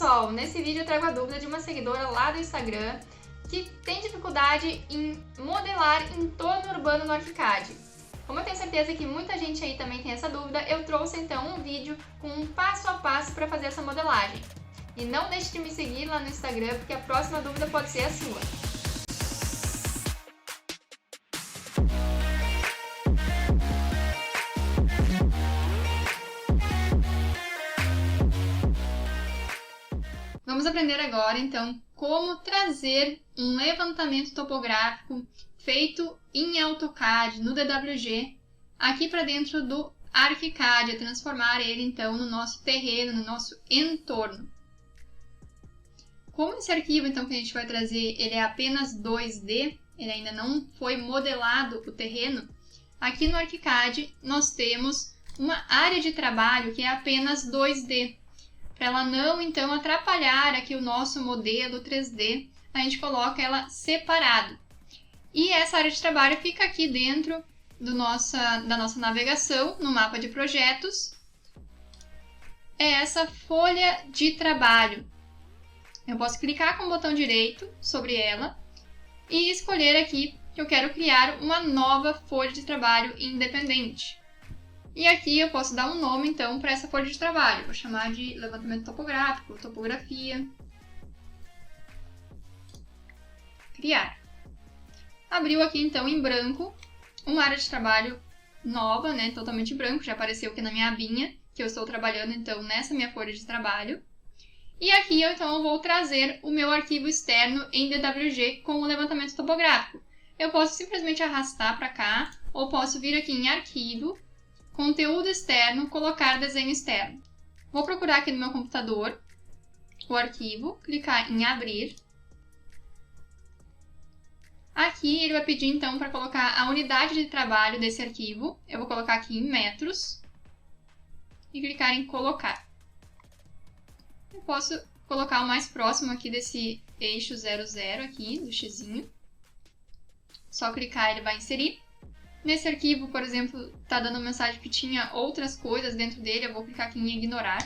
pessoal, nesse vídeo eu trago a dúvida de uma seguidora lá do Instagram que tem dificuldade em modelar entorno urbano no ArchiCAD. Como eu tenho certeza que muita gente aí também tem essa dúvida, eu trouxe então um vídeo com um passo a passo para fazer essa modelagem. E não deixe de me seguir lá no Instagram, porque a próxima dúvida pode ser a sua. Vamos aprender agora, então, como trazer um levantamento topográfico feito em AutoCAD, no DWG, aqui para dentro do ArchiCAD, transformar ele, então, no nosso terreno, no nosso entorno. Como esse arquivo, então, que a gente vai trazer, ele é apenas 2D, ele ainda não foi modelado o terreno, aqui no ArchiCAD nós temos uma área de trabalho que é apenas 2D. Para ela não, então, atrapalhar aqui o nosso modelo 3D, a gente coloca ela separado. E essa área de trabalho fica aqui dentro da nossa navegação, no mapa de projetos. É essa folha de trabalho. Eu posso clicar com o botão direito sobre ela e escolher aqui que eu quero criar uma nova folha de trabalho independente. E aqui eu posso dar um nome, então, para essa folha de trabalho. Vou chamar de levantamento topográfico, topografia. Criar. Abriu aqui, então, em branco, uma área de trabalho nova, né, totalmente branco. Já apareceu aqui na minha abinha, que eu estou trabalhando, então, nessa minha folha de trabalho. E aqui, então, eu vou trazer o meu arquivo externo em DWG com o levantamento topográfico. Eu posso simplesmente arrastar para cá, ou posso vir aqui em Arquivo, Conteúdo externo, colocar desenho externo. Vou procurar aqui no meu computador o arquivo, clicar em abrir. Aqui ele vai pedir então para colocar a unidade de trabalho desse arquivo. Eu vou colocar aqui em metros e clicar em colocar. Eu posso colocar o mais próximo aqui desse eixo 00 aqui, do xizinho. Só clicar ele vai inserir. Nesse arquivo, por exemplo, está dando mensagem que tinha outras coisas dentro dele, eu vou clicar aqui em ignorar.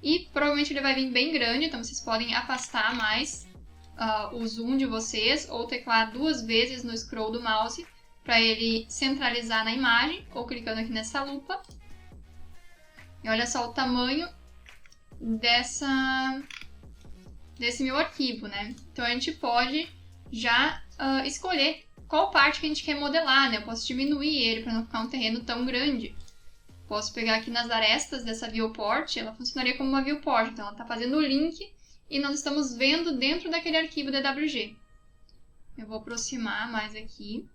E provavelmente ele vai vir bem grande, então vocês podem afastar mais o zoom de vocês ou teclar 2 vezes no scroll do mouse para ele centralizar na imagem, ou clicando aqui nessa lupa. E olha só o tamanho desse meu arquivo, né? Então a gente pode já escolher qual parte que a gente quer modelar, né? Eu posso diminuir ele para não ficar um terreno tão grande. Posso pegar aqui nas arestas dessa viewport, ela funcionaria como uma viewport, então ela está fazendo o link e nós estamos vendo dentro daquele arquivo DWG. Eu vou aproximar mais aqui.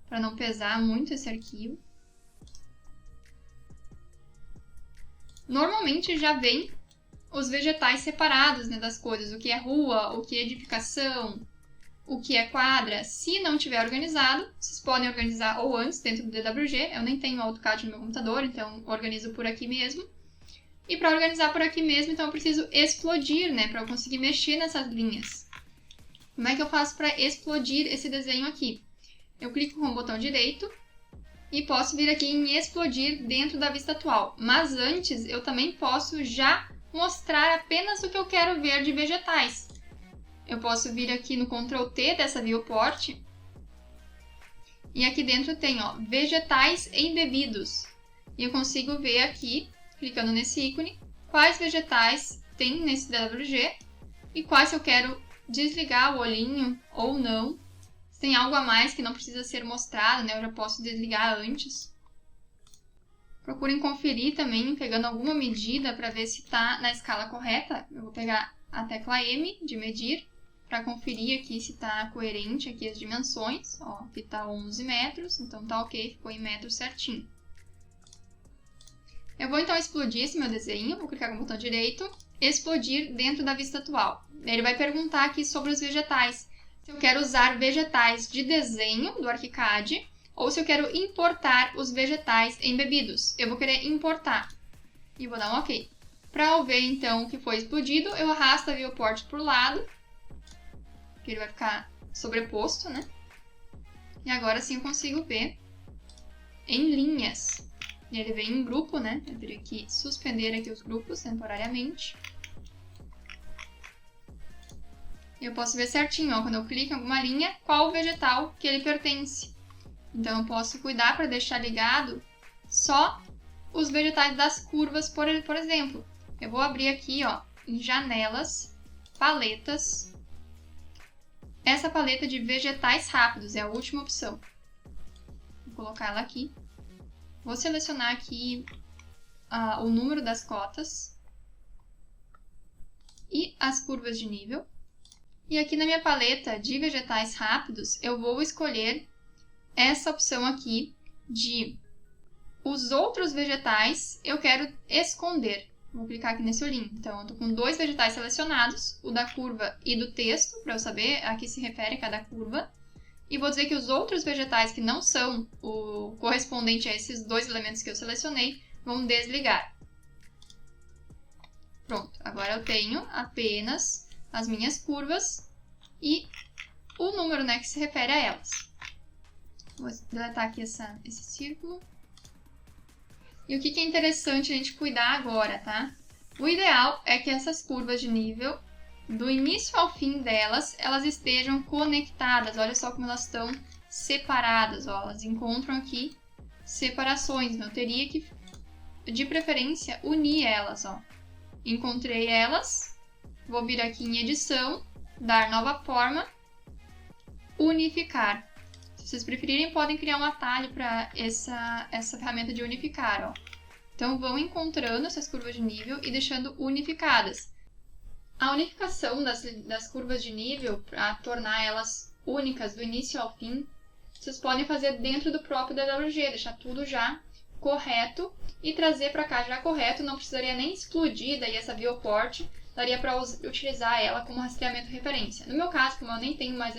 Para não pesar muito esse arquivo. Normalmente já vem os vegetais separados, né, das coisas, o que é rua, o que é edificação, o que é quadra. Se não tiver organizado, vocês podem organizar ou antes dentro do DWG. Eu nem tenho AutoCAD no meu computador, então organizo por aqui mesmo. E para organizar por aqui mesmo, então eu preciso explodir, né, para eu conseguir mexer nessas linhas. Como é que eu faço para explodir esse desenho aqui? Eu clico com o botão direito e posso vir aqui em explodir dentro da vista atual. Mas antes, eu também posso já mostrar apenas o que eu quero ver de vegetais. Eu posso vir aqui no Ctrl T dessa viewport. E aqui dentro tem, ó, vegetais embebidos. E eu consigo ver aqui, clicando nesse ícone, quais vegetais tem nesse DWG e quais eu quero desligar o olhinho ou não. Se tem algo a mais que não precisa ser mostrado, né? Eu já posso desligar antes. Procurem conferir também, pegando alguma medida para ver se está na escala correta. Eu vou pegar a tecla M de medir para conferir aqui se está coerente aqui as dimensões. Ó, aqui está 11 metros, então tá ok, ficou em metros certinho. Eu vou então explodir esse meu desenho, vou clicar com o botão direito, explodir dentro da vista atual. Ele vai perguntar aqui sobre os vegetais. Se eu quero usar vegetais de desenho do ArchiCAD ou se eu quero importar os vegetais embebidos. Eu vou querer importar e vou dar um OK. Para eu ver, então, o que foi explodido, eu arrasto a viewport para o lado, que ele vai ficar sobreposto, né? E agora sim eu consigo ver em linhas. E ele vem em grupo, né? Eu teria que suspender aqui os grupos temporariamente. E eu posso ver certinho, ó, quando eu clico em alguma linha, qual vegetal que ele pertence. Então eu posso cuidar para deixar ligado só os vegetais das curvas, por exemplo. Eu vou abrir aqui, ó, em janelas, paletas. Essa paleta de vegetais rápidos é a última opção. Vou colocar ela aqui. Vou selecionar aqui o número das cotas e as curvas de nível. E aqui na minha paleta de vegetais rápidos, eu vou escolher essa opção aqui de os outros vegetais eu quero esconder. Vou clicar aqui nesse olhinho. Então, eu estou com 2 vegetais selecionados, o da curva e do texto, para eu saber a que se refere cada curva. E vou dizer que os outros vegetais que não são o correspondente a esses 2 elementos que eu selecionei, vão desligar. Pronto, agora eu tenho apenas as minhas curvas e o número, né, que se refere a elas. Vou deletar aqui esse círculo. E o que é interessante a gente cuidar agora, tá? O ideal é que essas curvas de nível, do início ao fim delas, elas estejam conectadas. Olha só como elas estão separadas, ó. Elas encontram aqui separações. Eu teria que, de preferência, unir elas, ó. Encontrei elas. Vou vir aqui em edição, dar nova forma, unificar. Se vocês preferirem, podem criar um atalho para essa ferramenta de unificar, ó. Então, vão encontrando essas curvas de nível e deixando unificadas. A unificação das curvas de nível, para tornar elas únicas do início ao fim, vocês podem fazer dentro do próprio DWG, deixar tudo já correto e trazer para cá já correto, não precisaria nem explodir daí essa viewport, daria para utilizar ela como rastreamento de referência. No meu caso, como eu nem tenho mais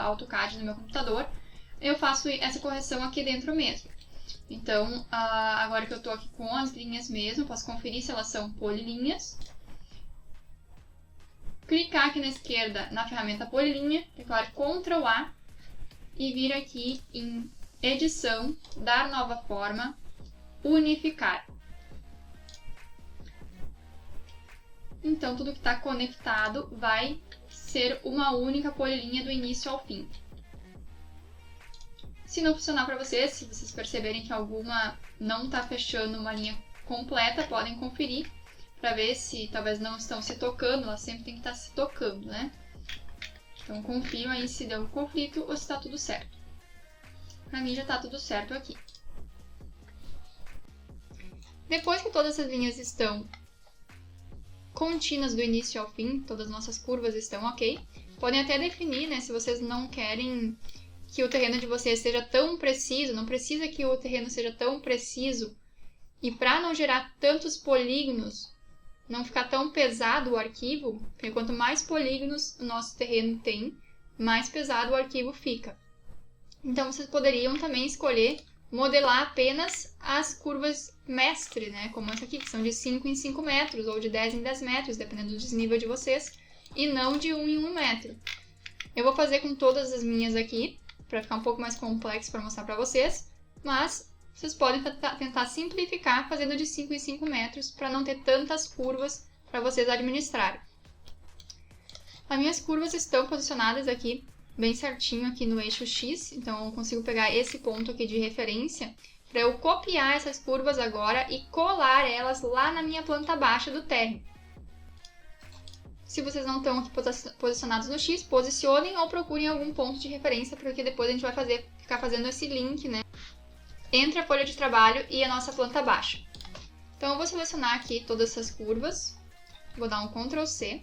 AutoCAD no meu computador, eu faço essa correção aqui dentro mesmo. Então, agora que eu estou aqui com as linhas mesmo, posso conferir se elas são polilinhas. Clicar aqui na esquerda na ferramenta polilinha, declaro Ctrl A e vir aqui em edição, dar nova forma, unificar. Então, tudo que está conectado vai ser uma única polilinha do início ao fim. Se não funcionar para vocês, se vocês perceberem que alguma não está fechando uma linha completa, podem conferir para ver se talvez não estão se tocando, elas sempre tem que estar se tocando, né? Então, confiro aí se deu conflito ou se está tudo certo. Para mim já está tudo certo aqui. Depois que todas essas linhas estão contínuas do início ao fim, todas as nossas curvas estão ok, podem até definir, né, se vocês não querem que o terreno de vocês seja tão preciso, não precisa que o terreno seja tão preciso, e para não gerar tantos polígonos, não ficar tão pesado o arquivo, porque quanto mais polígonos o nosso terreno tem, mais pesado o arquivo fica. Então, vocês poderiam também escolher modelar apenas as curvas mestre, né? Como essa aqui, que são de 5 em 5 metros, ou de 10 em 10 metros, dependendo do desnível de vocês, e não de 1 em 1 metro. Eu vou fazer com todas as minhas aqui, para ficar um pouco mais complexo para mostrar para vocês, mas vocês podem tentar simplificar fazendo de 5 em 5 metros para não ter tantas curvas para vocês administrarem. As minhas curvas estão posicionadas aqui bem certinho aqui no eixo X, então eu consigo pegar esse ponto aqui de referência para eu copiar essas curvas agora e colar elas lá na minha planta baixa do térreo. Se vocês não estão aqui posicionados no X, posicionem ou procurem algum ponto de referência, porque depois a gente vai ficar fazendo esse link, né, entre a folha de trabalho e a nossa planta baixa. Então eu vou selecionar aqui todas essas curvas, vou dar um Ctrl C,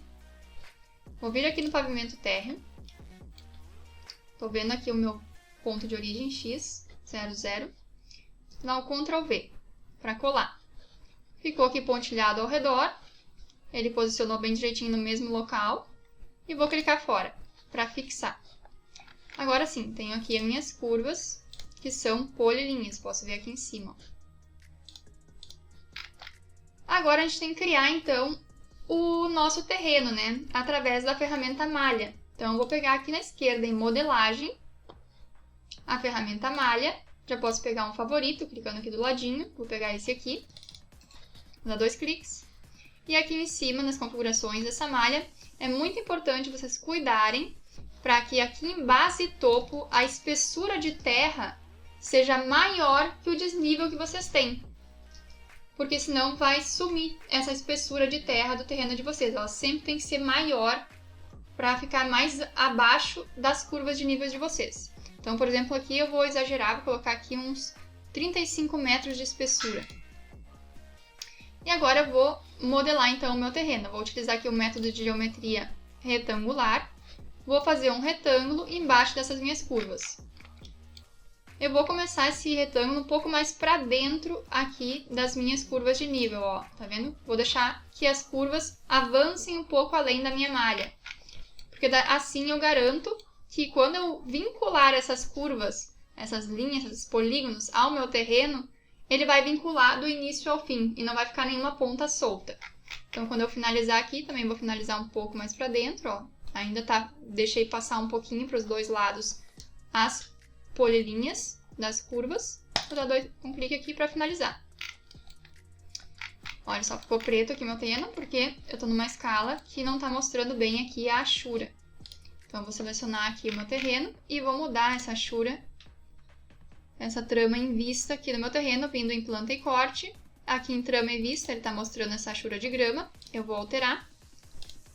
vou vir aqui no pavimento térreo, estou vendo aqui o meu ponto de origem X, 00, vou dar um Ctrl V para colar. Ficou aqui pontilhado ao redor, ele posicionou bem direitinho no mesmo local, e vou clicar fora para fixar. Agora sim, tenho aqui as minhas curvas, que são polilinhas, posso ver aqui em cima. Agora a gente tem que criar, então, o nosso terreno, né? Através da ferramenta malha. Então, eu vou pegar aqui na esquerda em modelagem, a ferramenta malha. Já posso pegar um favorito, clicando aqui do ladinho. Vou pegar esse aqui, vou dar 2 cliques. E aqui em cima, nas configurações dessa malha, é muito importante vocês cuidarem para que aqui em base e topo a espessura de terra seja maior que o desnível que vocês têm. Porque senão vai sumir essa espessura de terra do terreno de vocês. Ela sempre tem que ser maior para ficar mais abaixo das curvas de níveis de vocês. Então, por exemplo, aqui eu vou exagerar, vou colocar aqui uns 35 metros de espessura. E agora eu vou modelar então o meu terreno. Eu vou utilizar aqui o método de geometria retangular. Vou fazer um retângulo embaixo dessas minhas curvas. Eu vou começar esse retângulo um pouco mais para dentro aqui das minhas curvas de nível, ó. Tá vendo? Vou deixar que as curvas avancem um pouco além da minha malha. Porque assim eu garanto que quando eu vincular essas curvas, essas linhas, esses polígonos ao meu terreno, ele vai vincular do início ao fim e não vai ficar nenhuma ponta solta. Então, quando eu finalizar aqui, também vou finalizar um pouco mais para dentro, ó. Ainda deixei passar um pouquinho para os dois lados as polilinhas das curvas. Vou dar um clique aqui para finalizar. Olha só, ficou preto aqui meu terreno, porque eu estou numa escala que não está mostrando bem aqui a achura. Então, eu vou selecionar aqui o meu terreno e vou mudar essa achura, essa trama em vista aqui no meu terreno, vindo em planta e corte. Aqui em trama e vista, ele está mostrando essa achura de grama. Eu vou alterar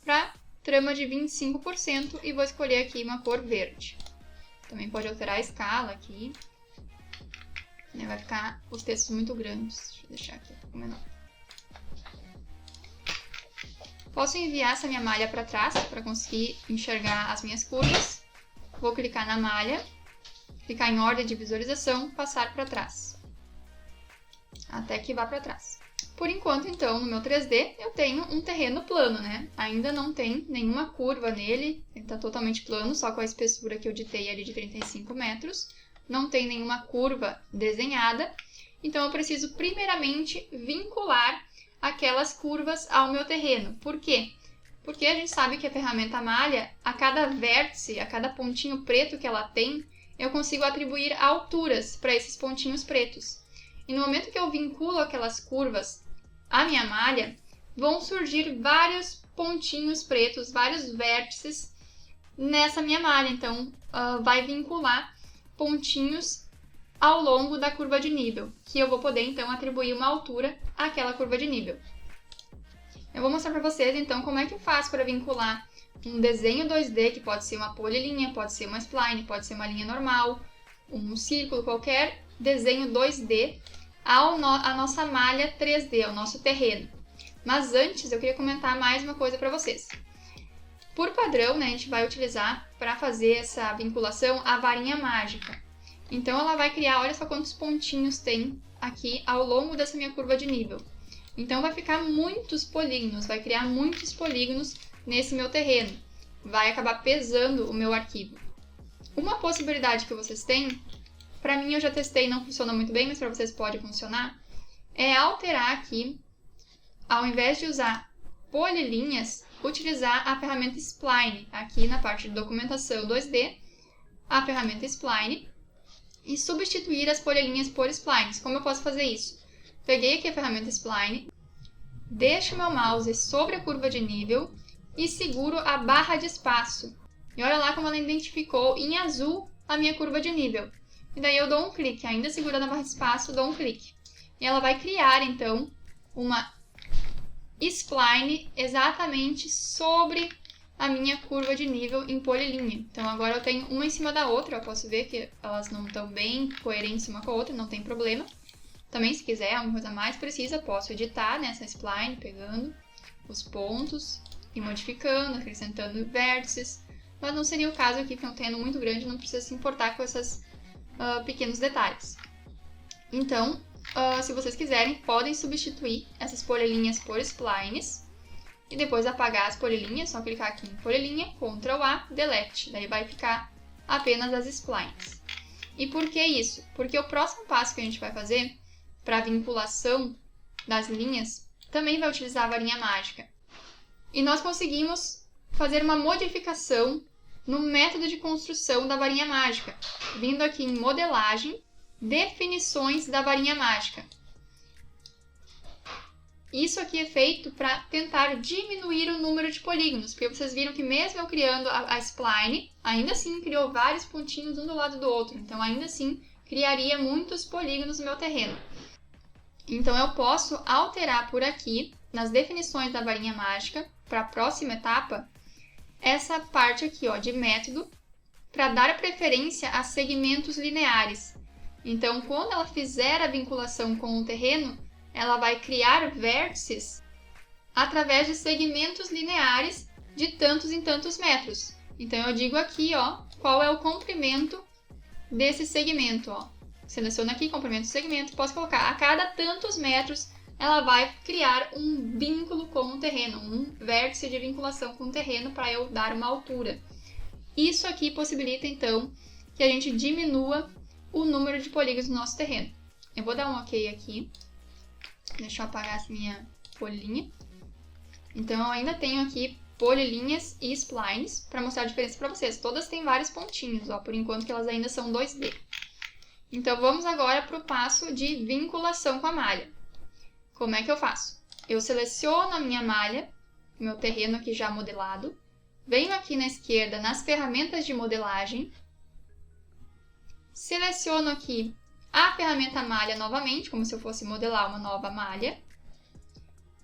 para trama de 25% e vou escolher aqui uma cor verde. Também pode alterar a escala aqui. Vai ficar os textos muito grandes. Deixa eu deixar aqui um pouco menor. Posso enviar essa minha malha para trás para conseguir enxergar as minhas curvas. Vou clicar na malha, clicar em ordem de visualização, passar para trás. Até que vá para trás. Por enquanto, então, no meu 3D, eu tenho um terreno plano, né? Ainda não tem nenhuma curva nele, ele está totalmente plano, só com a espessura que eu ditei ali de 35 metros. Não tem nenhuma curva desenhada, então eu preciso primeiramente vincular aquelas curvas ao meu terreno. Por quê? Porque a gente sabe que a ferramenta malha, a cada vértice, a cada pontinho preto que ela tem, eu consigo atribuir alturas para esses pontinhos pretos. E no momento que eu vinculo aquelas curvas à minha malha, vão surgir vários pontinhos pretos, vários vértices nessa minha malha. Então, vai vincular pontinhos ao longo da curva de nível, que eu vou poder, então, atribuir uma altura àquela curva de nível. Eu vou mostrar para vocês, então, como é que eu faço para vincular um desenho 2D, que pode ser uma polilinha, pode ser uma spline, pode ser uma linha normal, um círculo, qualquer desenho 2D, à nossa malha 3D, ao nosso terreno. Mas antes, eu queria comentar mais uma coisa para vocês. Por padrão, né, a gente vai utilizar para fazer essa vinculação a varinha mágica. Então, ela vai criar, olha só quantos pontinhos tem aqui ao longo dessa minha curva de nível. Então, vai ficar muitos polígonos, vai criar muitos polígonos nesse meu terreno. Vai acabar pesando o meu arquivo. Uma possibilidade que vocês têm, para mim eu já testei e não funciona muito bem, mas para vocês pode funcionar, é alterar aqui, ao invés de usar polilinhas, utilizar a ferramenta Spline, aqui na parte de documentação 2D, a ferramenta Spline, e substituir as polilinhas por splines. Como eu posso fazer isso? Peguei aqui a ferramenta Spline, deixo meu mouse sobre a curva de nível e seguro a barra de espaço. E olha lá como ela identificou em azul a minha curva de nível. E daí eu dou um clique, ainda segurando a barra de espaço, dou um clique. E ela vai criar, então, uma spline exatamente sobre a minha curva de nível em polilinha. Então, agora eu tenho uma em cima da outra. Eu posso ver que elas não estão bem coerentes uma com a outra, não tem problema. Também, se quiser alguma coisa mais precisa, posso editar nessa spline, pegando os pontos e modificando, acrescentando vértices. Mas não seria o caso aqui, porque é um terreno muito grande, não precisa se importar com esses pequenos detalhes. Então, se vocês quiserem, podem substituir essas polilinhas por splines e depois apagar as polilinhas, só clicar aqui em polilinha, Ctrl A, Delete, daí vai ficar apenas as splines. E por que isso? Porque o próximo passo que a gente vai fazer para a vinculação das linhas também vai utilizar a varinha mágica. E nós conseguimos fazer uma modificação no método de construção da varinha mágica, vindo aqui em modelagem, definições da varinha mágica. Isso aqui é feito para tentar diminuir o número de polígonos, porque vocês viram que mesmo eu criando a spline, ainda assim criou vários pontinhos um do lado do outro, então ainda assim criaria muitos polígonos no meu terreno. Então eu posso alterar por aqui, nas definições da varinha mágica, para a próxima etapa, essa parte aqui ó, de método, para dar preferência a segmentos lineares. Então quando ela fizer a vinculação com o terreno, ela vai criar vértices através de segmentos lineares de tantos em tantos metros. Então eu digo aqui, ó, qual é o comprimento desse segmento, ó. Seleciono aqui, comprimento do segmento, posso colocar a cada tantos metros, ela vai criar um vínculo com o terreno, um vértice de vinculação com o terreno para eu dar uma altura. Isso aqui possibilita, então, que a gente diminua o número de polígonos no nosso terreno. Eu vou dar um OK aqui. Deixa eu apagar essa minha folhinha. Então, eu ainda tenho aqui polilinhas e splines para mostrar a diferença para vocês. Todas têm vários pontinhos, ó, por enquanto que elas ainda são 2D. Então, vamos agora para o passo de vinculação com a malha. Como é que eu faço? Eu seleciono a minha malha, meu terreno aqui já modelado. Venho aqui na esquerda nas ferramentas de modelagem. Seleciono aqui a ferramenta malha novamente, como se eu fosse modelar uma nova malha.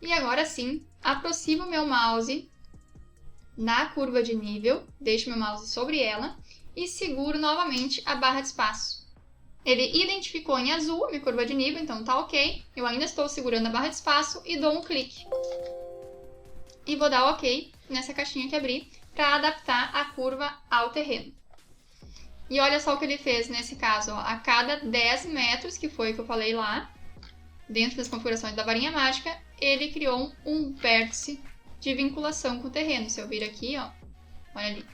E agora sim, aproximo o meu mouse na curva de nível, deixo meu mouse sobre ela e seguro novamente a barra de espaço. Ele identificou em azul a minha curva de nível, então tá ok. Eu ainda estou segurando a barra de espaço e dou um clique. E vou dar OK nessa caixinha que abri para adaptar a curva ao terreno. E olha só o que ele fez nesse caso, ó, a cada 10 metros, que foi o que eu falei lá, dentro das configurações da varinha mágica, ele criou um vértice de vinculação com o terreno. Se eu vir aqui, ó, olha ali.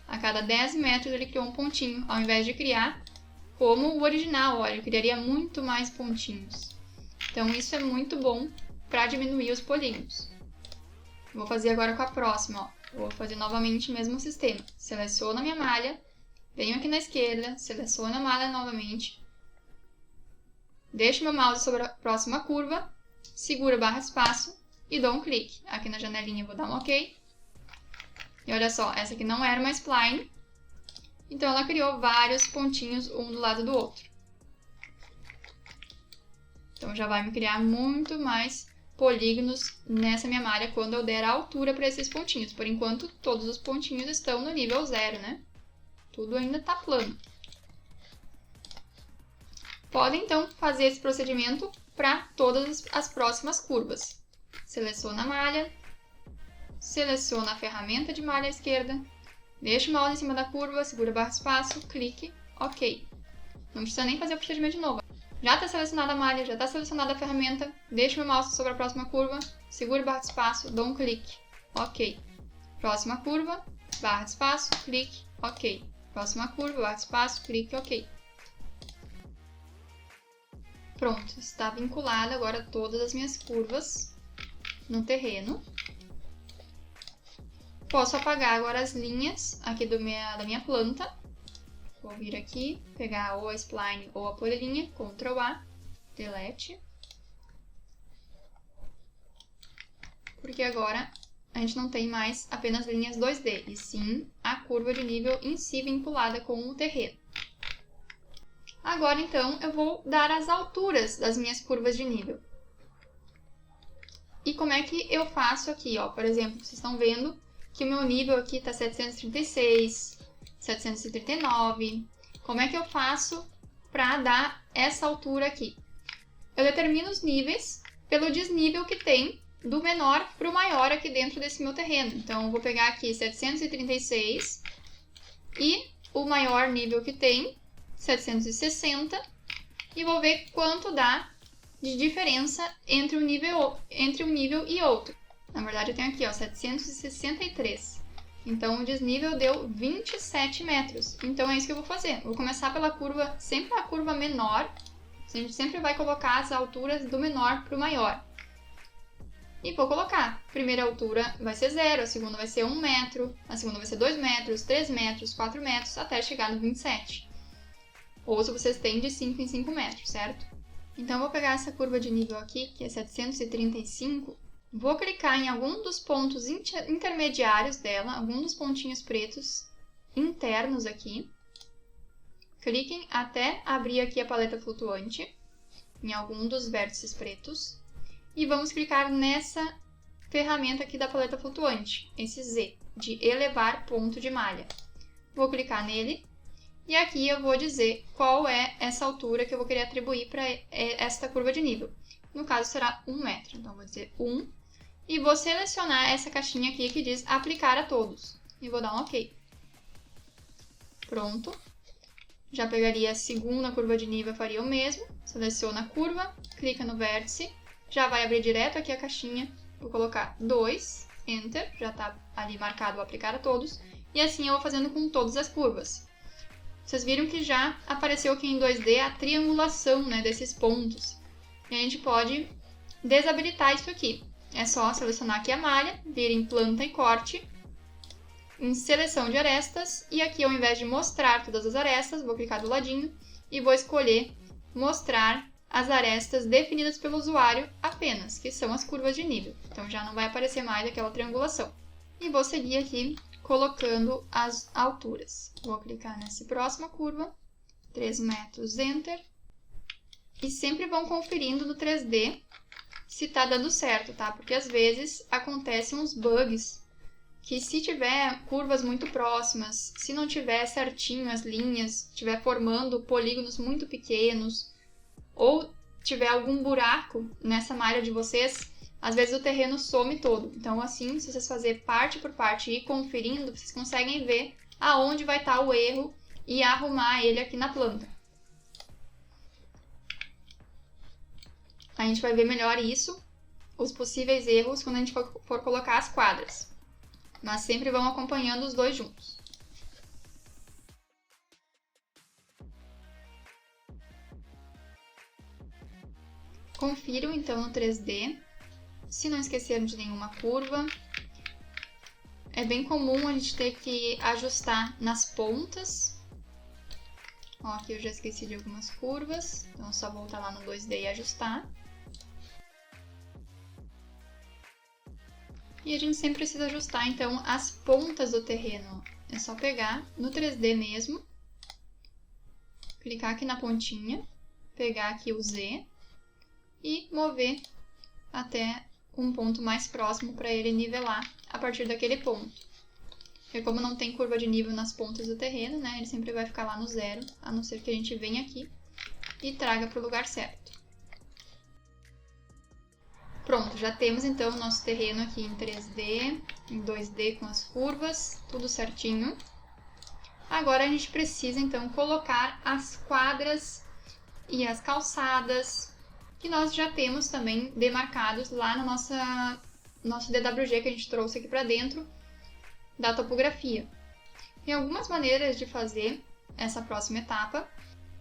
A cada 10 metros ele criou um pontinho, ao invés de criar como o original, olha, eu criaria muito mais pontinhos. Então isso é muito bom para diminuir os polígonos. Vou fazer agora com a próxima, ó. Vou fazer novamente o mesmo sistema. Seleciono a minha malha. Venho aqui na esquerda, seleciono a malha novamente, deixo meu mouse sobre a próxima curva, seguro a barra de espaço e dou um clique. Aqui na janelinha eu vou dar um OK. E olha só, essa aqui não era uma spline, então ela criou vários pontinhos um do lado do outro. Então já vai me criar muito mais polígonos nessa minha malha quando eu der a altura para esses pontinhos. Por enquanto, todos os pontinhos estão no nível 0, né? Tudo ainda está plano. Podem, então, fazer esse procedimento para todas as próximas curvas. Seleciona a malha, seleciona a ferramenta de malha à esquerda, deixa o mouse em cima da curva, segura a barra de espaço, clique, OK. Não precisa nem fazer o procedimento de novo. Já está selecionada a malha, já está selecionada a ferramenta, deixa meu mouse sobre a próxima curva, segura a barra de espaço, dou um clique, OK. Próxima curva, barra de espaço, clique, OK. Próxima curva, barra de espaço, clique, OK. Pronto, está vinculada agora todas as minhas curvas no terreno. Posso apagar agora as linhas aqui da minha planta. Vou vir aqui, pegar ou a spline ou a polilinha, Ctrl A, Delete. Porque agora a gente não tem mais apenas linhas 2D, e sim a curva de nível em si vinculada com o terreno. Agora, então, eu vou dar as alturas das minhas curvas de nível. E como é que eu faço aqui, ó? Por exemplo, vocês estão vendo que o meu nível aqui está 736, 739. Como é que eu faço para dar essa altura aqui? Eu determino os níveis pelo desnível que tem do menor para o maior aqui dentro desse meu terreno. Então, eu vou pegar aqui 736 e o maior nível que tem, 760, e vou ver quanto dá de diferença entre um nível e outro. Na verdade, eu tenho aqui, ó, 763. Então, o desnível deu 27 metros. Então, é isso que eu vou fazer. Eu vou começar pela curva, sempre a curva menor. A gente sempre vai colocar as alturas do menor para o maior. e vou colocar. A primeira altura vai ser 0, a segunda vai ser 1 metro, a segunda vai ser 2 metros, 3 metros, 4 metros, até chegar no 27. Ou se vocês têm de 5 em 5 metros, certo? Então, eu vou pegar essa curva de nível aqui, que é 735, vou clicar em algum dos pontos intermediários dela, algum dos pontinhos pretos internos aqui. Cliquem até abrir aqui a paleta flutuante, em algum dos vértices pretos. E vamos clicar nessa ferramenta aqui da paleta flutuante, esse Z, de elevar ponto de malha. Vou clicar nele e aqui eu vou dizer qual é essa altura que eu vou querer atribuir para esta curva de nível. No caso será 1 metro, então vou dizer 1 e vou selecionar essa caixinha aqui que diz aplicar a todos. E vou dar um OK. Pronto. Já pegaria a segunda curva de nível e faria o mesmo. Seleciona a curva, clica no vértice. Já vai abrir direto aqui a caixinha, vou colocar 2, Enter, já está ali marcado o aplicar a todos, e assim eu vou fazendo com todas as curvas. Vocês viram que já apareceu aqui em 2D a triangulação, né, desses pontos, e a gente pode desabilitar isso aqui. É só selecionar aqui a malha, vir em planta e corte, em seleção de arestas, e aqui ao invés de mostrar todas as arestas, vou clicar do ladinho e vou escolher mostrar as arestas definidas pelo usuário apenas, que são as curvas de nível. Então, já não vai aparecer mais aquela triangulação. E vou seguir aqui colocando as alturas. Vou clicar nessa próxima curva, 3 metros, Enter. E sempre vão conferindo no 3D se está dando certo, tá? Porque às vezes acontecem uns bugs que se tiver curvas muito próximas, se não tiver certinho as linhas, estiver formando polígonos muito pequenos, ou tiver algum buraco nessa malha de vocês, às vezes o terreno some todo. Então, assim, se vocês fazerem parte por parte e ir conferindo, vocês conseguem ver aonde vai estar o erro e arrumar ele aqui na planta. A gente vai ver melhor isso, os possíveis erros, quando a gente for colocar as quadras. Mas sempre vão acompanhando os dois juntos. Confiram então no 3D, se não esqueceram de nenhuma curva. É bem comum a gente ter que ajustar nas pontas. Ó, aqui eu já esqueci de algumas curvas, então é só voltar lá no 2D e ajustar. E a gente sempre precisa ajustar então as pontas do terreno. É só pegar no 3D mesmo, clicar aqui na pontinha, pegar aqui o Z e mover até um ponto mais próximo para ele nivelar a partir daquele ponto. Porque como não tem curva de nível nas pontas do terreno, né, ele sempre vai ficar lá no 0, a não ser que a gente venha aqui e traga para o lugar certo. Pronto, já temos então o nosso terreno aqui em 3D, em 2D com as curvas, tudo certinho. Agora a gente precisa então colocar as quadras e as calçadas, que nós já temos também demarcados lá no nosso DWG que a gente trouxe aqui para dentro da topografia. Tem algumas maneiras de fazer essa próxima etapa.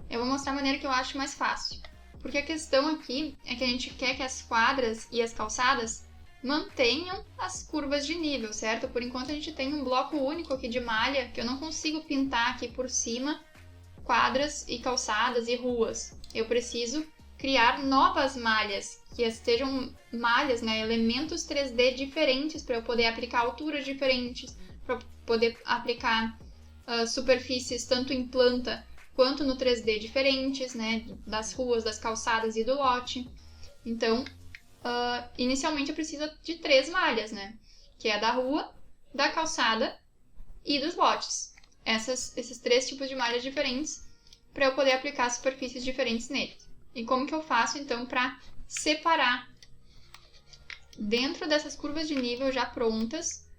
Eu vou mostrar a maneira que eu acho mais fácil. Porque a questão aqui é que a gente quer que as quadras e as calçadas mantenham as curvas de nível, certo? Por enquanto a gente tem um bloco único aqui de malha, que eu não consigo pintar aqui por cima quadras e calçadas e ruas. Eu preciso criar novas malhas, que sejam malhas, né, elementos 3D diferentes para eu poder aplicar alturas diferentes, para poder aplicar superfícies tanto em planta quanto no 3D diferentes, né, das ruas, das calçadas e do lote. Então, inicialmente eu preciso de 3 malhas, né, que é a da rua, da calçada e dos lotes. Esses 3 tipos de malhas diferentes para eu poder aplicar superfícies diferentes nele. E como que eu faço, então, para separar dentro dessas curvas de nível já prontas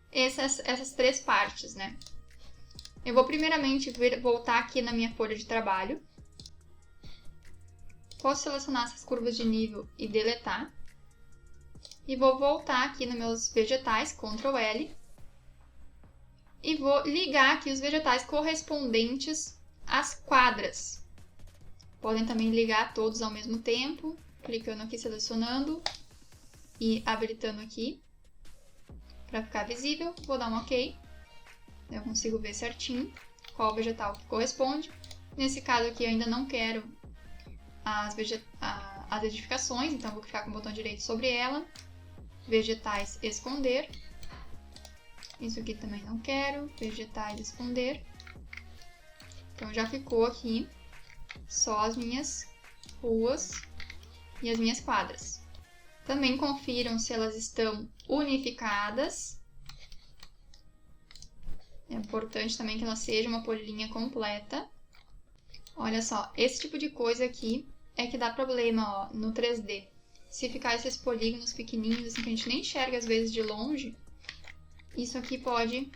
essas 3 partes, né? Eu vou primeiramente voltar aqui na minha folha de trabalho. Posso selecionar essas curvas de nível e deletar. E vou voltar aqui nos meus vegetais, Ctrl L. E vou ligar aqui os vegetais correspondentes às quadras. Podem também ligar todos ao mesmo tempo, clicando aqui, selecionando ir habilitando aqui para ficar visível. Vou dar um OK. Eu consigo ver certinho qual vegetal que corresponde. Nesse caso aqui eu ainda não quero as edificações, então vou clicar com o botão direito sobre ela. Vegetais, esconder. Isso aqui também não quero. Vegetais, esconder. Então já ficou aqui só as minhas ruas e as minhas quadras. Também confiram se elas estão unificadas. É importante também que ela seja uma polilinha completa. Olha só, esse tipo de coisa aqui é que dá problema, ó, no 3D. Se ficar esses polígonos pequenininhos, assim, que a gente nem enxerga às vezes de longe, isso aqui pode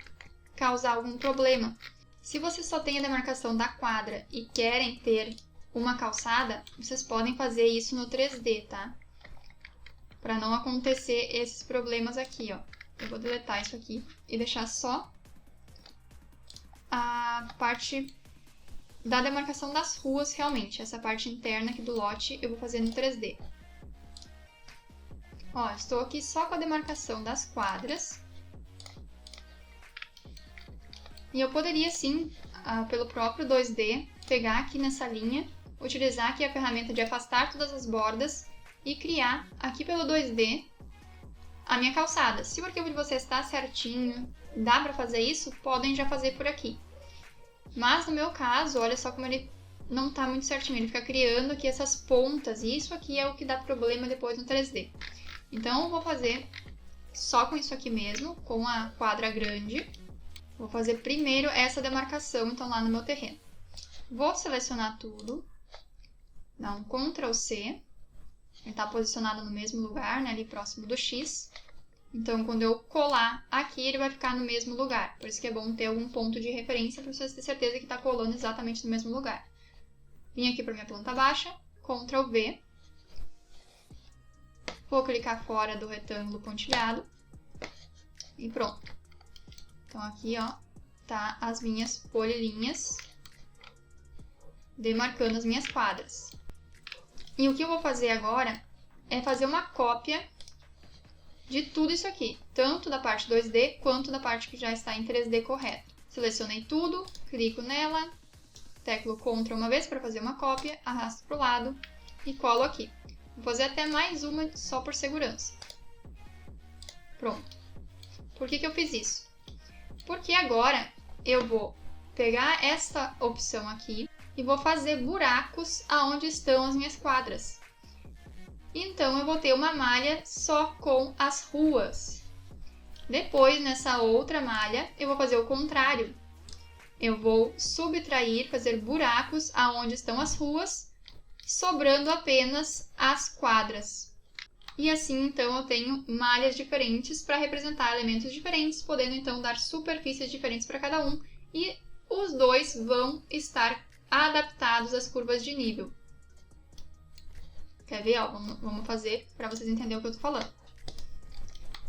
causar algum problema. Se vocês só têm a demarcação da quadra e querem ter uma calçada, vocês podem fazer isso no 3D, tá? Para não acontecer esses problemas aqui, ó. Eu vou deletar isso aqui e deixar só a parte da demarcação das ruas, realmente. Essa parte interna aqui do lote eu vou fazer no 3D. Ó, estou aqui só com a demarcação das quadras. E eu poderia, sim, pelo próprio 2D, pegar aqui nessa linha, utilizar aqui a ferramenta de afastar todas as bordas e criar aqui pelo 2D a minha calçada. Se o arquivo de vocês está certinho, dá para fazer isso, podem já fazer por aqui. Mas no meu caso, olha só como ele não está muito certinho, ele fica criando aqui essas pontas, e isso aqui é o que dá problema depois no 3D. Então eu vou fazer só com isso aqui mesmo, com a quadra grande. Vou fazer primeiro essa demarcação, então, lá no meu terreno. Vou selecionar tudo, dar um Ctrl C. Ele está posicionado no mesmo lugar, né, ali próximo do X. Então, quando eu colar aqui, ele vai ficar no mesmo lugar. Por isso que é bom ter algum ponto de referência para vocês terem certeza que está colando exatamente no mesmo lugar. Vim aqui para minha planta baixa, Ctrl V. Vou clicar fora do retângulo pontilhado. E pronto. Então, aqui, ó, tá as minhas polilinhas demarcando as minhas quadras. E o que eu vou fazer agora é fazer uma cópia de tudo isso aqui, tanto da parte 2D quanto da parte que já está em 3D correto. Selecionei tudo, clico nela, teclo Ctrl uma vez para fazer uma cópia, arrasto para o lado e colo aqui. Vou fazer até mais uma só por segurança. Pronto. Por que eu fiz isso? Porque agora eu vou pegar essa opção aqui e vou fazer buracos aonde estão as minhas quadras. Então eu vou ter uma malha só com as ruas. Depois, nessa outra malha, eu vou fazer o contrário. Eu vou subtrair, fazer buracos aonde estão as ruas, sobrando apenas as quadras. E assim, então, eu tenho malhas diferentes para representar elementos diferentes, podendo, então, dar superfícies diferentes para cada um. E os dois vão estar adaptados às curvas de nível. Quer ver? Ó, vamos fazer para vocês entenderem o que eu estou falando.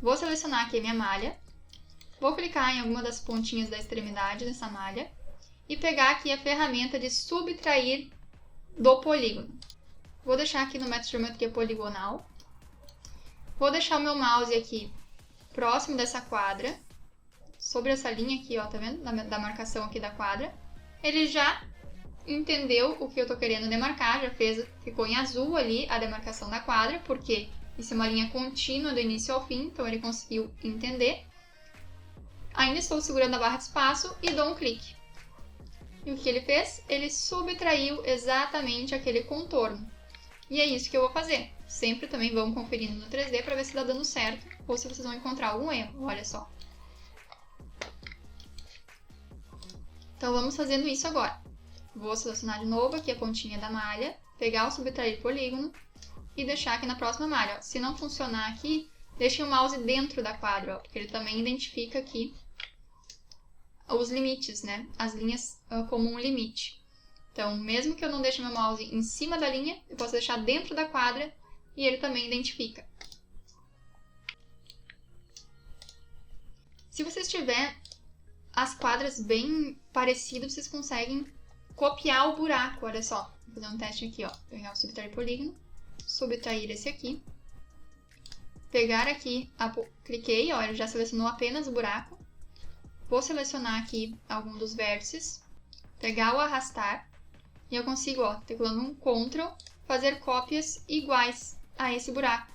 Vou selecionar aqui a minha malha. Vou clicar em alguma das pontinhas da extremidade dessa malha. E pegar aqui a ferramenta de subtrair do polígono. Vou deixar aqui no método de geometria poligonal. Vou deixar o meu mouse aqui próximo dessa quadra, sobre essa linha aqui, ó, tá vendo? Da marcação aqui da quadra. Ele já entendeu o que eu tô querendo demarcar, já ficou em azul ali a demarcação da quadra, porque isso é uma linha contínua do início ao fim, então ele conseguiu entender. Ainda estou segurando a barra de espaço e dou um clique. E o que ele fez? Ele subtraiu exatamente aquele contorno. E é isso que eu vou fazer. Sempre também vão conferindo no 3D para ver se está dando certo ou se vocês vão encontrar algum erro. Olha só. Então, vamos fazendo isso agora. Vou selecionar de novo aqui a pontinha da malha, pegar o subtrair polígono e deixar aqui na próxima malha. Ó. Se não funcionar aqui, deixe o mouse dentro da quadra, ó, porque ele também identifica aqui os limites, né? As linhas como um limite. Então, mesmo que eu não deixe meu mouse em cima da linha, eu posso deixar dentro da quadra e ele também identifica. Se vocês tiverem as quadras bem parecidas, vocês conseguem copiar o buraco. Olha só, vou fazer um teste aqui, ó. Pegar o subtrair polígono, subtrair esse aqui, pegar aqui, cliquei, ó, ele já selecionou apenas o buraco. Vou selecionar aqui algum dos vértices, pegar o arrastar, e eu consigo, ó, teclando um Ctrl, fazer cópias iguais a esse buraco.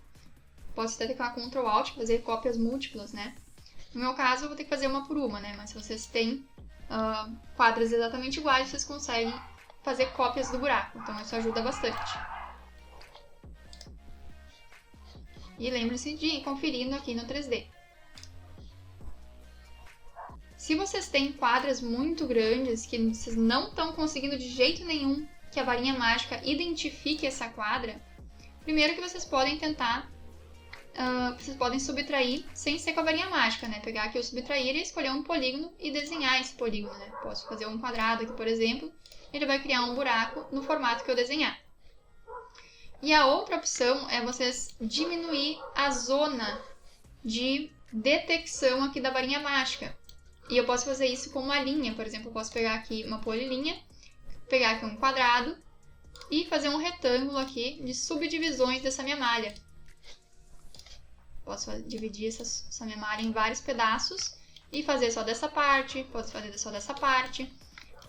Posso até teclar Ctrl Alt, fazer cópias múltiplas, né? No meu caso, eu vou ter que fazer uma por uma, né? Mas se vocês têm quadras exatamente iguais, vocês conseguem fazer cópias do buraco. Então, isso ajuda bastante. E lembre-se de ir conferindo aqui no 3D. Se vocês têm quadras muito grandes, que vocês não estão conseguindo de jeito nenhum que a varinha mágica identifique essa quadra, primeiro que vocês podem tentar, vocês podem subtrair sem ser com a varinha mágica, né? Pegar aqui o subtrair e escolher um polígono e desenhar esse polígono, né? Posso fazer um quadrado aqui, por exemplo, ele vai criar um buraco no formato que eu desenhar. E a outra opção é vocês diminuir a zona de detecção aqui da varinha mágica. E eu posso fazer isso com uma linha, por exemplo, eu posso pegar aqui uma polilinha, pegar aqui um quadrado e fazer um retângulo aqui de subdivisões dessa minha malha. Posso dividir essa minha malha em vários pedaços e fazer só dessa parte, posso fazer só dessa parte.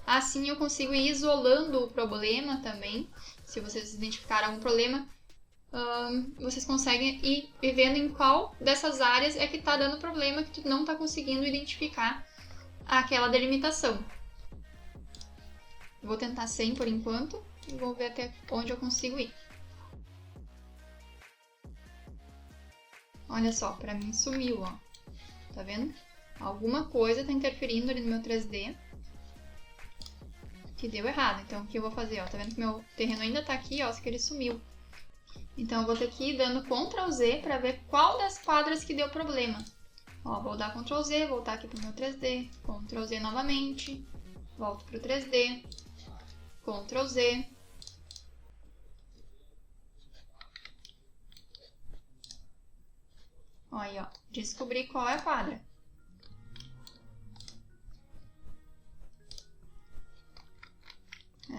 Assim eu consigo ir isolando o problema também. Se vocês identificarem algum problema, vocês conseguem ir vendo em qual dessas áreas é que está dando problema, que tu não está conseguindo identificar aquela delimitação. Vou tentar sem por enquanto e vou ver até onde eu consigo ir. Olha só, pra mim sumiu, ó. Tá vendo? Alguma coisa está interferindo ali no meu 3D. Que deu errado. Então, o que eu vou fazer, ó? Tá vendo que meu terreno ainda tá aqui, ó, só que ele sumiu. Então, eu vou ter que ir dando Ctrl Z para ver qual das quadras que deu problema. Ó, vou dar Ctrl Z, voltar aqui pro meu 3D, Ctrl Z novamente, volto pro 3D, Ctrl Z. Ó, aí, ó, descobri qual é a quadra.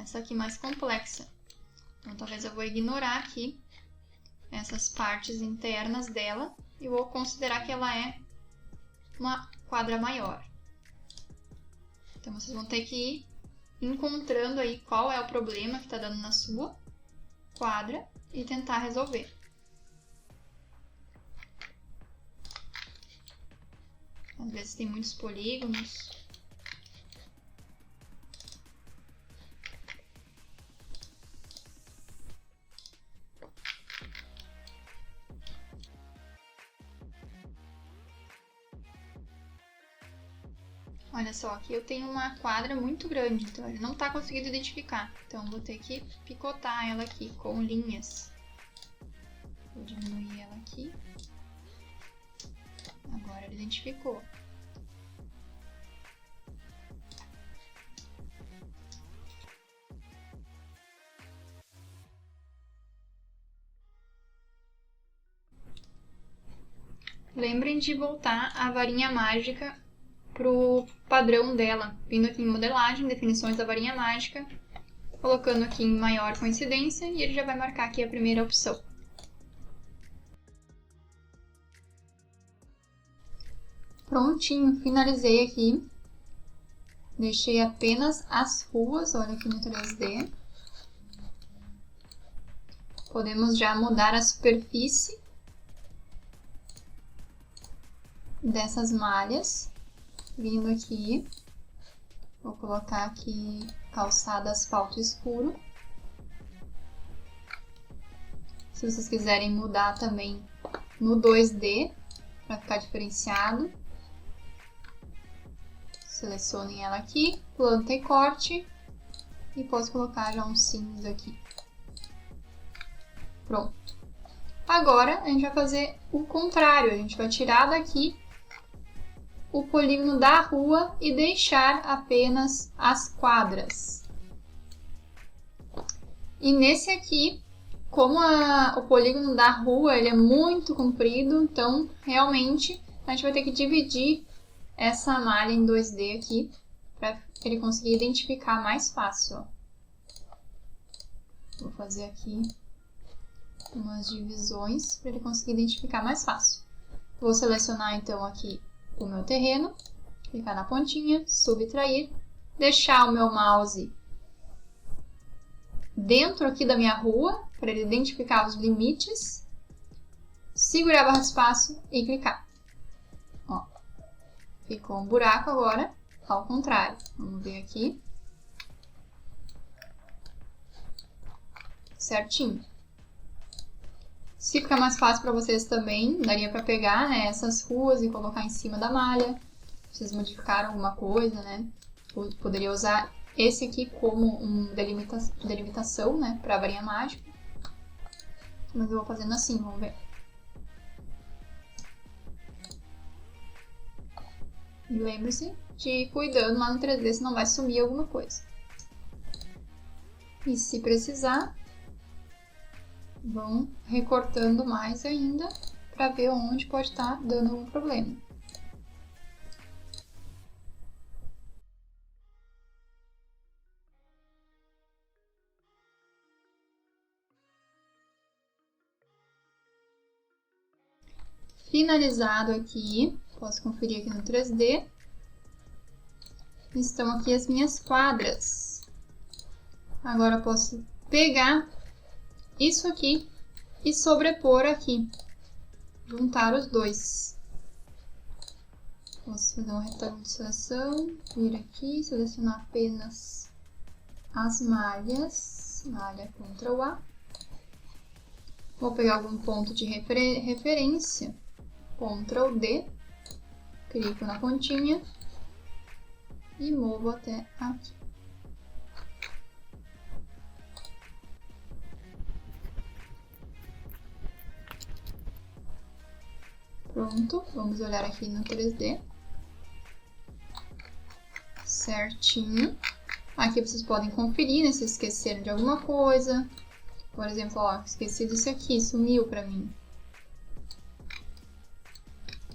Essa aqui mais complexa. Então, talvez eu vou ignorar aqui essas partes internas dela e vou considerar que ela é uma quadra maior. Então, vocês vão ter que ir encontrando aí qual é o problema que está dando na sua quadra e tentar resolver. Às vezes tem muitos polígonos. Olha só, aqui eu tenho uma quadra muito grande, então ele não está conseguindo identificar. Então, vou ter que picotar ela aqui com linhas. Vou diminuir ela aqui. Agora ele identificou. Lembrem de voltar a varinha mágica pro padrão dela, vindo aqui em modelagem, definições da varinha mágica, colocando aqui em maior coincidência e ele já vai marcar aqui a primeira opção. Prontinho, finalizei aqui. Deixei apenas as ruas, olha aqui no 3D. Podemos já mudar a superfície dessas malhas. Vindo aqui, vou colocar aqui calçada asfalto escuro. Se vocês quiserem mudar também no 2D, para ficar diferenciado, selecionem ela aqui, planta e corte, e posso colocar já um cinza aqui. Pronto. Agora, a gente vai fazer o contrário, a gente vai tirar daqui o polígono da rua e deixar apenas as quadras. E nesse aqui, como o polígono da rua ele é muito comprido, então realmente a gente vai ter que dividir essa malha em 2D aqui, para ele conseguir identificar mais fácil. Ó. Vou fazer aqui umas divisões para ele conseguir identificar mais fácil. Vou selecionar então aqui o meu terreno, clicar na pontinha, subtrair, deixar o meu mouse dentro aqui da minha rua, para ele identificar os limites, segurar a barra de espaço e clicar. Ó, ficou um buraco agora, ao contrário. Vamos ver aqui. Certinho. Se ficar mais fácil para vocês também, daria para pegar, né, essas ruas e colocar em cima da malha. Vocês modificaram alguma coisa, né? Poderia usar esse aqui como delimitação, né, para a varinha mágica. Mas eu vou fazendo assim, vamos ver. E lembre-se de ir cuidando lá no 3D, senão vai sumir alguma coisa. E se precisar, vão recortando mais ainda para ver onde pode estar dando algum problema. Finalizado aqui, posso conferir aqui no 3D. Estão aqui as minhas quadras. Agora eu posso pegar isso aqui e sobrepor aqui, juntar os dois. Posso fazer um retângulo de seleção, vir aqui, selecionar apenas as malhas, malha Ctrl A. Vou pegar algum ponto de referência, Ctrl D, clico na pontinha e movo até aqui. Pronto, vamos olhar aqui no 3D. Certinho. Aqui vocês podem conferir, né, se esqueceram de alguma coisa. Por exemplo, ó, esqueci disso aqui, sumiu pra mim.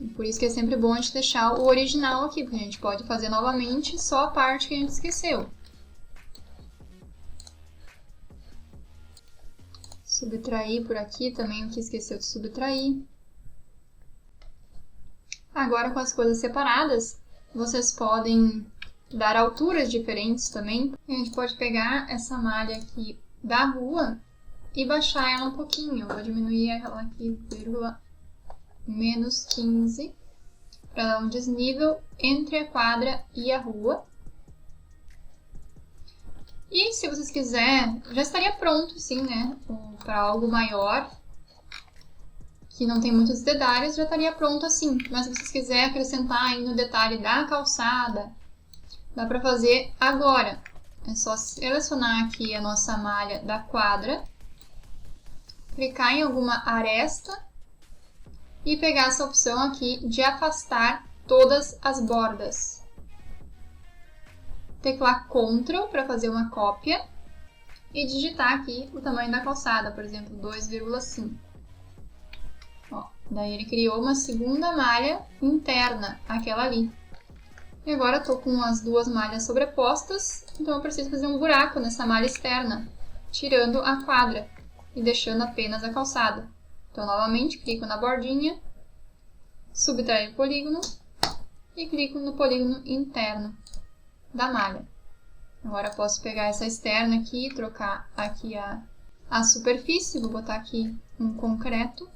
E por isso que é sempre bom a gente deixar o original aqui, porque a gente pode fazer novamente só a parte que a gente esqueceu. Subtrair por aqui também o que esqueceu de subtrair. Agora, com as coisas separadas, vocês podem dar alturas diferentes também. A gente pode pegar essa malha aqui da rua e baixar ela um pouquinho. Eu vou diminuir ela aqui, menos 15, para dar um desnível entre a quadra e a rua. E se vocês quiserem, já estaria pronto, sim, né, para algo maior, que não tem muitos detalhes, já estaria pronto assim. Mas se vocês quiserem acrescentar aí no detalhe da calçada, dá para fazer agora. É só selecionar aqui a nossa malha da quadra, clicar em alguma aresta e pegar essa opção aqui de afastar todas as bordas. Teclar Ctrl para fazer uma cópia e digitar aqui o tamanho da calçada, por exemplo, 2,5. Daí ele criou uma segunda malha interna, aquela ali. E agora eu tô com as duas malhas sobrepostas, então eu preciso fazer um buraco nessa malha externa, tirando a quadra e deixando apenas a calçada. Então, novamente, clico na bordinha, subtrair o polígono e clico no polígono interno da malha. Agora eu posso pegar essa externa aqui e trocar aqui a superfície, vou botar aqui um concreto.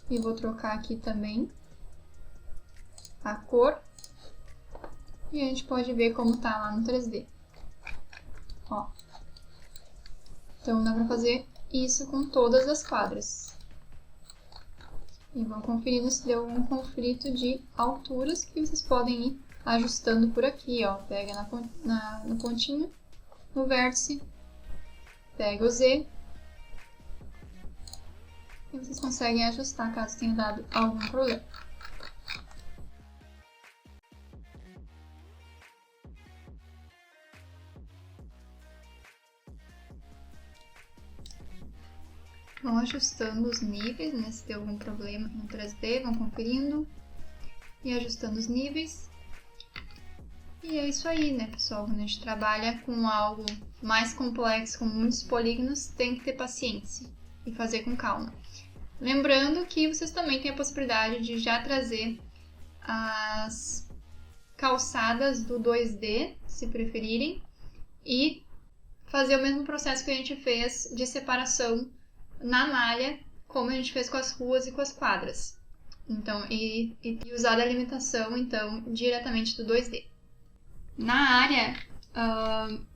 E vou trocar aqui também a cor. E a gente pode ver como tá lá no 3D. Ó. Então, dá pra fazer isso com todas as quadras. E vão conferindo se deu algum conflito de alturas, que vocês podem ir ajustando por aqui, ó. Pega no pontinho, no vértice, pega o Z. E vocês conseguem ajustar caso tenha dado algum problema. Vão ajustando os níveis, né? Se deu algum problema no 3D, vão conferindo e ajustando os níveis. E é isso aí, né, pessoal? Quando a gente trabalha com algo mais complexo, com muitos polígonos, tem que ter paciência. e fazer com calma. Lembrando que vocês também têm a possibilidade de já trazer as calçadas do 2D, se preferirem, e fazer o mesmo processo que a gente fez de separação na malha, como a gente fez com as ruas e com as quadras. Então, e usar a delimitação, então, diretamente do 2D. Na área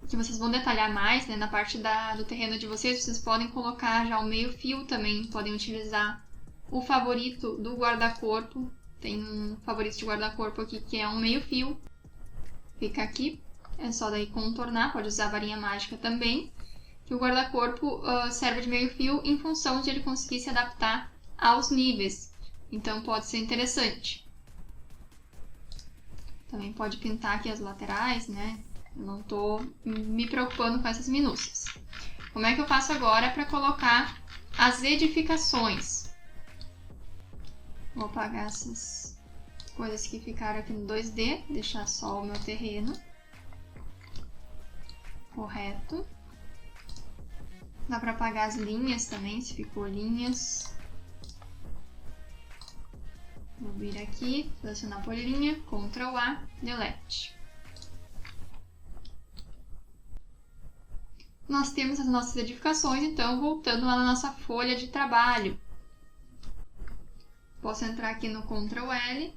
que vocês vão detalhar mais, né, na parte do terreno de vocês podem colocar já o meio fio também, podem utilizar o favorito do guarda-corpo. Tem um favorito de guarda-corpo aqui que é um meio fio, fica aqui, é só daí contornar, pode usar a varinha mágica também. Que o guarda-corpo serve de meio fio em função de ele conseguir se adaptar aos níveis, então pode ser interessante. Também pode pintar aqui as laterais, né? Eu não estou me preocupando com essas minúcias. Como é que eu faço agora para colocar as edificações? Vou apagar essas coisas que ficaram aqui no 2D, deixar só o meu terreno. Correto. Dá para apagar as linhas também, se ficou linhas. Vou vir aqui, selecionar por linha, Ctrl A, Delete. Nós temos as nossas edificações, então voltando lá na nossa folha de trabalho. Posso entrar aqui no Ctrl L,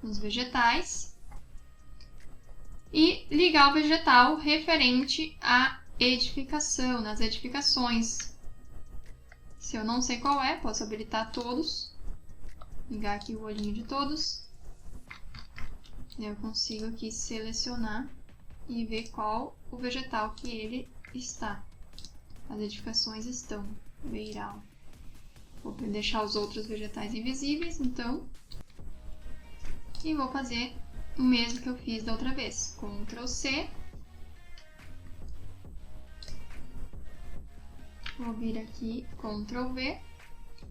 nos vegetais, e ligar o vegetal referente à edificação, nas edificações. Se eu não sei qual é, posso habilitar todos, ligar aqui o olhinho de todos. Eu consigo aqui selecionar e ver qual o vegetal que ele está. As edificações estão, beiral. Vou deixar os outros vegetais invisíveis, então. E vou fazer o mesmo que eu fiz da outra vez. Ctrl C. Vou vir aqui, Ctrl V.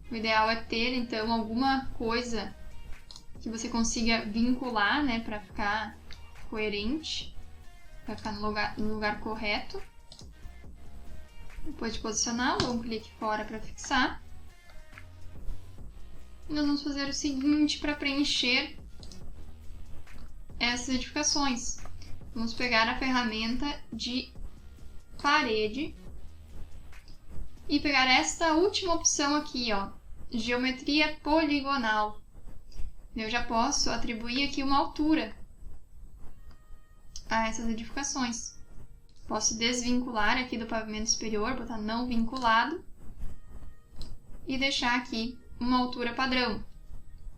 O ideal é ter, então, alguma coisa que você consiga vincular, né, para ficar coerente. Vai ficar no lugar correto. Depois de posicionar, dou um clique fora para fixar. E nós vamos fazer o seguinte para preencher essas edificações. Vamos pegar a ferramenta de parede e pegar esta última opção aqui, ó, geometria poligonal. Eu já posso atribuir aqui uma altura a essas edificações. Posso desvincular aqui do pavimento superior, botar não vinculado e deixar aqui uma altura padrão.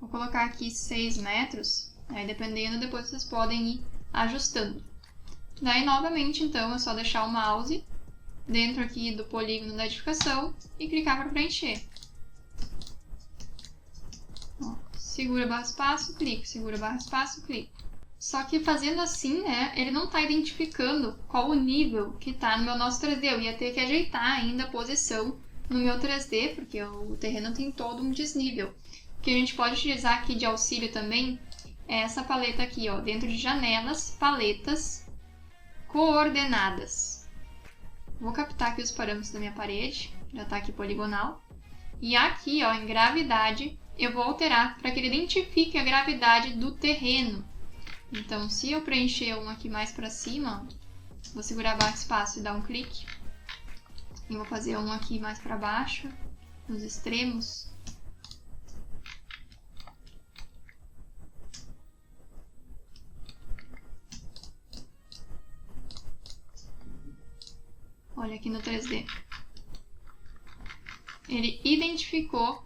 Vou colocar aqui 6 metros, aí dependendo, depois vocês podem ir ajustando. Daí, novamente, então, é só deixar o mouse dentro aqui do polígono da edificação e clicar para preencher. Ó, segura barra espaço, clico, segura barra espaço, clico. Só que fazendo assim, né, ele não está identificando qual o nível que está no meu nosso 3D. Eu ia ter que ajeitar ainda a posição no meu 3D, porque o terreno tem todo um desnível. O que a gente pode utilizar aqui de auxílio também é essa paleta aqui, ó, dentro de janelas, paletas, coordenadas. Vou captar aqui os parâmetros da minha parede, já está aqui poligonal. E aqui, ó, em gravidade, eu vou alterar para que ele identifique a gravidade do terreno. Então, se eu preencher um aqui mais para cima, ó, vou segurar barra espaço e dar um clique. E vou fazer um aqui mais para baixo, nos extremos. Olha aqui no 3D. Ele identificou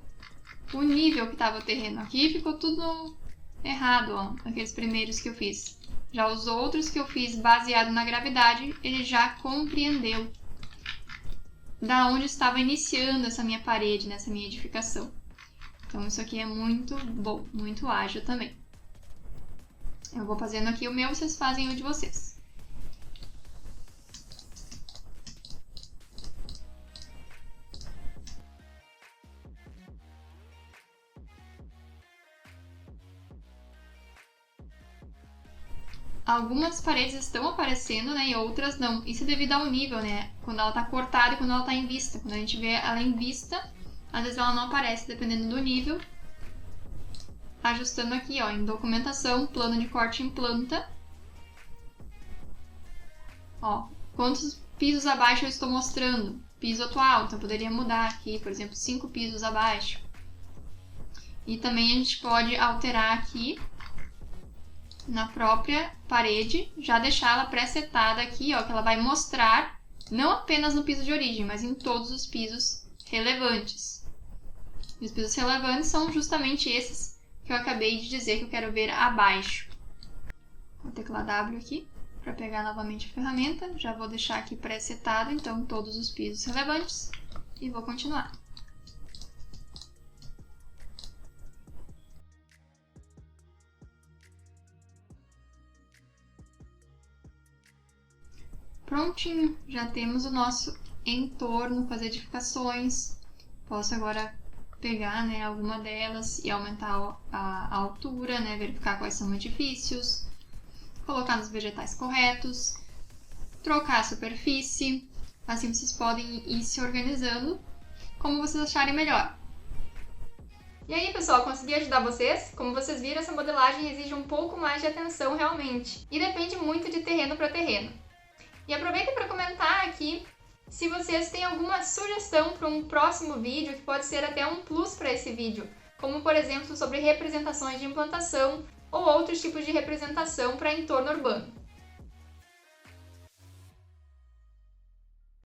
o nível que estava o terreno. Aqui ficou tudo errado, ó, aqueles primeiros que eu fiz. Já os outros que eu fiz baseado na gravidade, ele já compreendeu da onde estava iniciando essa minha parede, nessa minha edificação. Então isso aqui é muito bom, muito ágil também. Eu vou fazendo aqui o meu, vocês fazem o de vocês. algumas paredes estão aparecendo, né, e outras não. Isso é devido ao nível, né, quando ela tá cortada e quando ela tá em vista. Quando a gente vê ela em vista, às vezes ela não aparece, dependendo do nível. Ajustando aqui, ó, em documentação, plano de corte em planta. Ó, quantos pisos abaixo eu estou mostrando? Piso atual, então eu poderia mudar aqui, por exemplo, 5 pisos abaixo. E também a gente pode alterar aqui na própria parede, já deixar ela pré-setada aqui, ó, que ela vai mostrar não apenas no piso de origem, mas em todos os pisos relevantes. E os pisos relevantes são justamente esses que eu acabei de dizer que eu quero ver abaixo. Vou teclar W aqui para pegar novamente a ferramenta. Já vou deixar aqui pré-setado, então, todos os pisos relevantes e vou continuar. Prontinho, já temos o nosso entorno com as edificações. Posso agora pegar, né, alguma delas e aumentar a altura, né, verificar quais são os edifícios, colocar nos vegetais corretos, trocar a superfície. Assim vocês podem ir se organizando como vocês acharem melhor. E aí, pessoal, consegui ajudar vocês? Como vocês viram, essa modelagem exige um pouco mais de atenção realmente e depende muito de terreno para terreno. E aproveitem para comentar aqui se vocês têm alguma sugestão para um próximo vídeo, que pode ser até um plus para esse vídeo, como por exemplo sobre representações de implantação ou outros tipos de representação para entorno urbano.